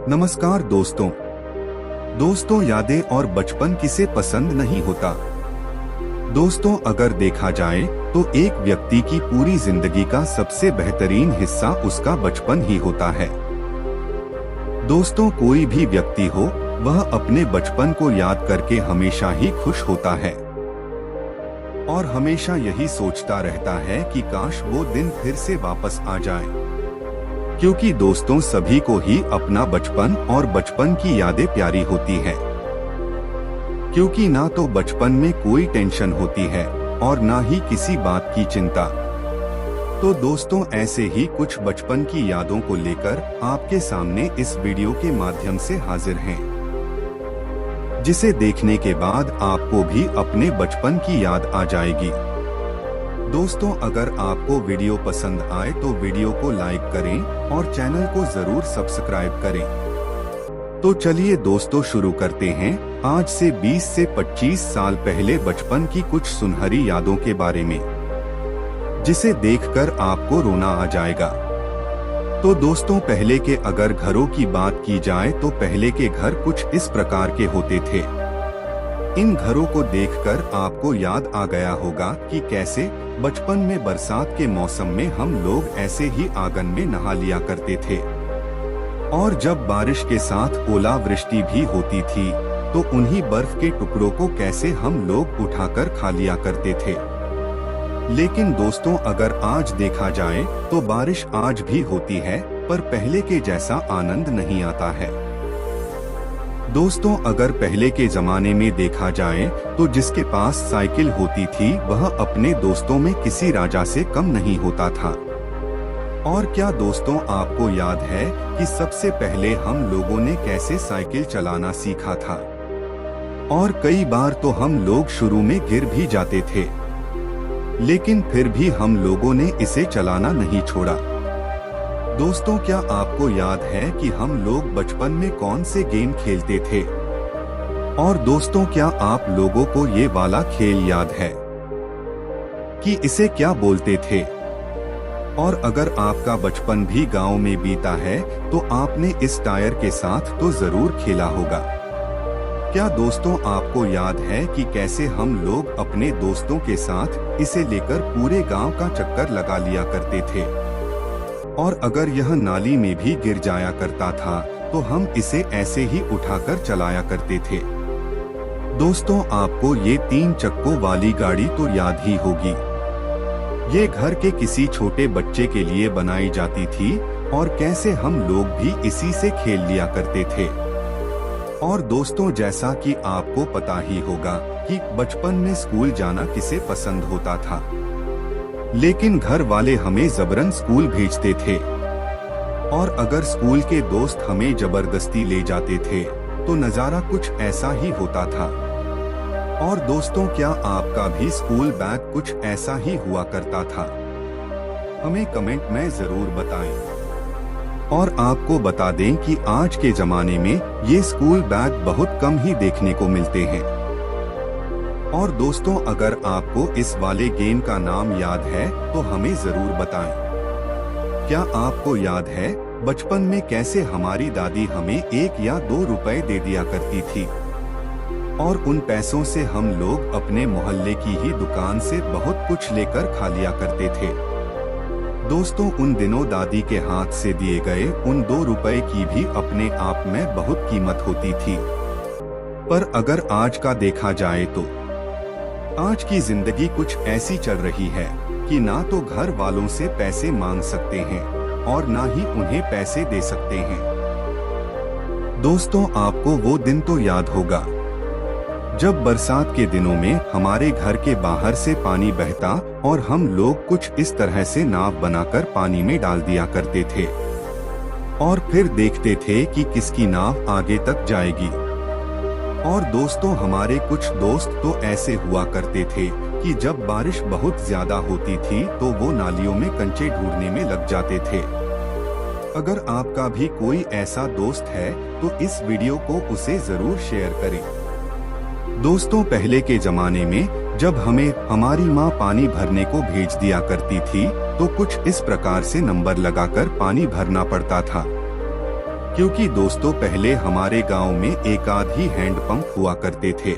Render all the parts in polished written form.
नमस्कार दोस्तों। दोस्तों, यादें और बचपन किसे पसंद नहीं होता। दोस्तों, अगर देखा जाए तो एक व्यक्ति की पूरी जिंदगी का सबसे बेहतरीन हिस्सा उसका बचपन ही होता है। दोस्तों, कोई भी व्यक्ति हो, वह अपने बचपन को याद करके हमेशा ही खुश होता है और हमेशा यही सोचता रहता है कि काश वो दिन फिर से वापस आ जाए। क्योंकि दोस्तों, सभी को ही अपना बचपन और बचपन की यादें प्यारी होती है। क्योंकि ना तो बचपन में कोई टेंशन होती है और ना ही किसी बात की चिंता। तो दोस्तों, ऐसे ही कुछ बचपन की यादों को लेकर आपके सामने इस वीडियो के माध्यम से हाजिर हैं, जिसे देखने के बाद आपको भी अपने बचपन की याद आ जाएगी। दोस्तों, अगर आपको वीडियो पसंद आए तो वीडियो को लाइक करें और चैनल को जरूर सब्सक्राइब करें। तो चलिए दोस्तों, शुरू करते हैं आज से 20 से 25 साल पहले बचपन की कुछ सुनहरी यादों के बारे में, जिसे देखकर आपको रोना आ जाएगा। तो दोस्तों, पहले के अगर घरों की बात की जाए तो पहले के घर कुछ इस प्रकार के होते थे। इन घरों को देखकर आपको याद आ गया होगा कि कैसे बचपन में बरसात के मौसम में हम लोग ऐसे ही आंगन में नहा लिया करते थे, और जब बारिश के साथ ओलावृष्टि भी होती थी तो उन्हीं बर्फ के टुकड़ों को कैसे हम लोग उठाकर खा लिया करते थे। लेकिन दोस्तों, अगर आज देखा जाए तो बारिश आज भी होती है, पर पहले के जैसा आनंद नहीं आता है। दोस्तों, अगर पहले के जमाने में देखा जाए तो जिसके पास साइकिल होती थी वह अपने दोस्तों में किसी राजा से कम नहीं होता था। और क्या दोस्तों, आपको याद है कि सबसे पहले हम लोगों ने कैसे साइकिल चलाना सीखा था? और कई बार तो हम लोग शुरू में गिर भी जाते थे, लेकिन फिर भी हम लोगों ने इसे चलाना नहीं छोड़ा। दोस्तों, क्या आपको याद है कि हम लोग बचपन में कौन से गेम खेलते थे? और दोस्तों, क्या आप लोगों को ये वाला खेल याद है कि इसे क्या बोलते थे? और अगर आपका बचपन भी गांव में बीता है तो आपने इस टायर के साथ तो जरूर खेला होगा। क्या दोस्तों, आपको याद है कि कैसे हम लोग अपने दोस्तों के साथ इसे लेकर पूरे गांव का चक्कर लगा लिया करते थे? और अगर यह नाली में भी गिर जाया करता था तो हम इसे ऐसे ही उठाकर चलाया करते थे। दोस्तों, आपको ये 3 चक्कों वाली गाड़ी तो याद ही होगी। ये घर के किसी छोटे बच्चे के लिए बनाई जाती थी और कैसे हम लोग भी इसी से खेल लिया करते थे। और दोस्तों, जैसा कि आपको पता ही होगा कि बचपन में स्कूल जाना किसे पसंद होता था, लेकिन घर वाले हमें जबरन स्कूल भेजते थे। और अगर स्कूल के दोस्त हमें जबरदस्ती ले जाते थे तो नजारा कुछ ऐसा ही होता था। और दोस्तों, क्या आपका भी स्कूल बैग कुछ ऐसा ही हुआ करता था? हमें कमेंट में जरूर बताएं। और आपको बता दें कि आज के जमाने में ये स्कूल बैग बहुत कम ही देखने को मिलते हैं। और दोस्तों, अगर आपको इस वाले गेम का नाम याद है तो हमें जरूर बताएं। क्या आपको याद है बचपन में कैसे हमारी दादी हमें 1 या 2 रुपए दे दिया करती थी, और उन पैसों से हम लोग अपने मोहल्ले की ही दुकान से बहुत कुछ लेकर खा लिया करते थे। दोस्तों, उन दिनों दादी के हाथ से दिए गए उन 2 रुपए की भी अपने आप में बहुत कीमत होती थी। पर अगर आज का देखा जाए तो आज की जिंदगी कुछ ऐसी चल रही है कि ना तो घर वालों से पैसे मांग सकते हैं और ना ही उन्हें पैसे दे सकते हैं। दोस्तों, आपको वो दिन तो याद होगा जब बरसात के दिनों में हमारे घर के बाहर से पानी बहता और हम लोग कुछ इस तरह से नाव बनाकर पानी में डाल दिया करते थे और फिर देखते थे कि किसकी नाव आगे तक जाएगी। और दोस्तों, हमारे कुछ दोस्त तो ऐसे हुआ करते थे कि जब बारिश बहुत ज्यादा होती थी तो वो नालियों में कंचे ढूंढने में लग जाते थे। अगर आपका भी कोई ऐसा दोस्त है तो इस वीडियो को उसे जरूर शेयर करें। दोस्तों, पहले के जमाने में जब हमें हमारी माँ पानी भरने को भेज दिया करती थी तो कुछ इस प्रकार से नंबर लगाकर पानी भरना पड़ता था। क्योंकि दोस्तों पहले हमारे गांव में एक आध ही हैंडपंप हुआ करते थे,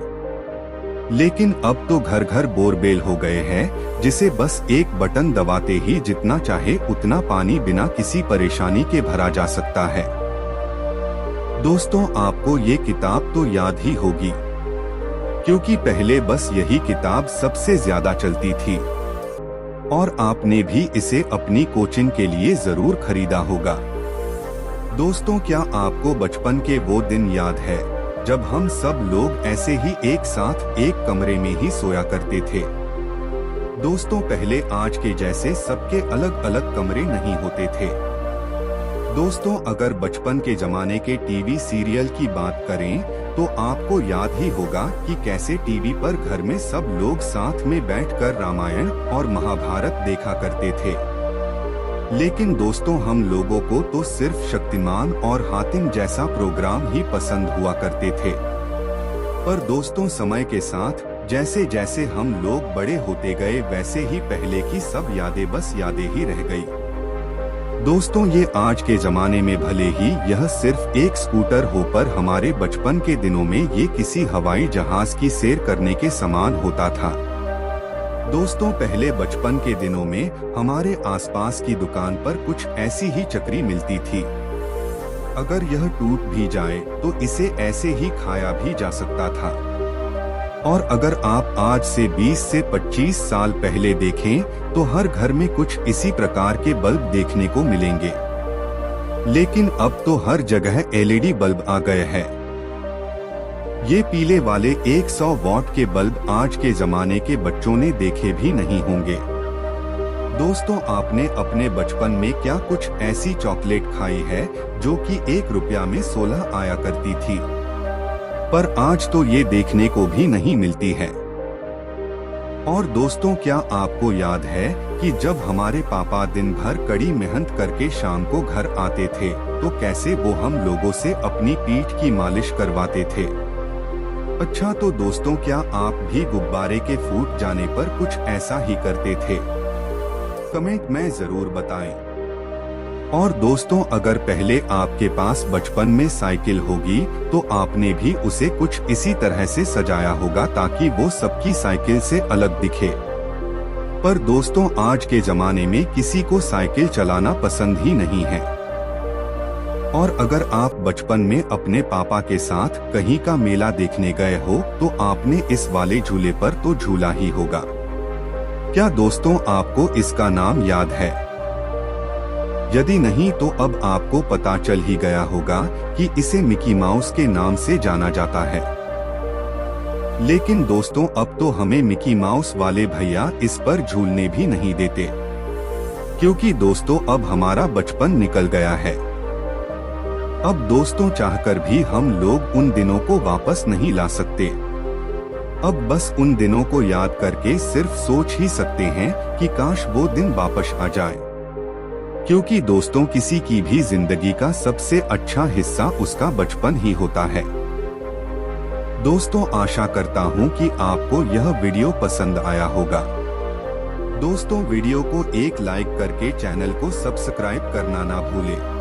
लेकिन अब तो घर घर बोरवेल हो गए हैं, जिसे बस एक बटन दबाते ही जितना चाहे उतना पानी बिना किसी परेशानी के भरा जा सकता है। दोस्तों आपको ये किताब तो याद ही होगी, क्योंकि पहले बस यही किताब सबसे ज्यादा चलती थी और आपने भी इसे अपनी कोचिंग के लिए जरूर खरीदा होगा। दोस्तों क्या आपको बचपन के वो दिन याद है जब हम सब लोग ऐसे ही एक साथ एक कमरे में ही सोया करते थे? दोस्तों पहले आज के जैसे सबके अलग अलग कमरे नहीं होते थे। दोस्तों अगर बचपन के जमाने के टीवी सीरियल की बात करें तो आपको याद ही होगा कि कैसे टीवी पर घर में सब लोग साथ में बैठकर रामायण और महाभारत देखा करते थे। लेकिन दोस्तों हम लोगों को तो सिर्फ शक्तिमान और हातिम जैसा प्रोग्राम ही पसंद हुआ करते थे। पर दोस्तों समय के साथ जैसे जैसे हम लोग बड़े होते गए वैसे ही पहले की सब यादें बस यादें ही रह गई। दोस्तों ये आज के जमाने में भले ही यह सिर्फ एक स्कूटर हो, पर हमारे बचपन के दिनों में ये किसी हवाई जहाज की सैर करने के समान होता था। दोस्तों पहले बचपन के दिनों में हमारे आसपास की दुकान पर कुछ ऐसी ही चक्री मिलती थी। अगर यह टूट भी जाए तो इसे ऐसे ही खाया भी जा सकता था। और अगर आप आज से 20 से 25 साल पहले देखें तो हर घर में कुछ इसी प्रकार के बल्ब देखने को मिलेंगे। लेकिन अब तो हर जगह एलईडी बल्ब आ गए हैं। ये पीले वाले 100 वॉट के बल्ब आज के जमाने के बच्चों ने देखे भी नहीं होंगे। दोस्तों आपने अपने बचपन में क्या कुछ ऐसी चॉकलेट खाई है जो कि 1 रुपया में 16 आया करती थी? पर आज तो ये देखने को भी नहीं मिलती है। और दोस्तों क्या आपको याद है कि जब हमारे पापा दिन भर कड़ी मेहनत करके शाम को घर आते थे तो कैसे वो हम लोगों से अपनी पीठ की मालिश करवाते थे? अच्छा तो दोस्तों क्या आप भी गुब्बारे के फूट जाने पर कुछ ऐसा ही करते थे? कमेंट में जरूर बताएं। और दोस्तों अगर पहले आपके पास बचपन में साइकिल होगी तो आपने भी उसे कुछ इसी तरह से सजाया होगा ताकि वो सबकी साइकिल से अलग दिखे। पर दोस्तों आज के जमाने में किसी को साइकिल चलाना पसंद ही नहीं है। और अगर आप बचपन में अपने पापा के साथ कहीं का मेला देखने गए हो तो आपने इस वाले झूले पर तो झूला ही होगा। क्या दोस्तों आपको इसका नाम याद है? यदि नहीं तो अब आपको पता चल ही गया होगा कि इसे मिकी माउस के नाम से जाना जाता है। लेकिन दोस्तों अब तो हमें मिकी माउस वाले भैया इस पर झूलने भी नहीं देते, क्योंकि दोस्तों अब हमारा बचपन निकल गया है। अब दोस्तों चाहकर भी हम लोग उन दिनों को वापस नहीं ला सकते। अब बस उन दिनों को याद करके सिर्फ सोच ही सकते हैं कि काश वो दिन वापस आ जाए। क्योंकि दोस्तों किसी की भी जिंदगी का सबसे अच्छा हिस्सा उसका बचपन ही होता है। दोस्तों आशा करता हूँ कि आपको यह वीडियो पसंद आया होगा। दोस्तों वीडियो को एक लाइक करके चैनल को सब्सक्राइब करना ना भूलें।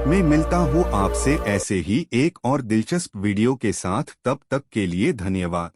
मैं मिलता हूँ आपसे ऐसे ही एक और दिलचस्प वीडियो के साथ, तब तक के लिए धन्यवाद।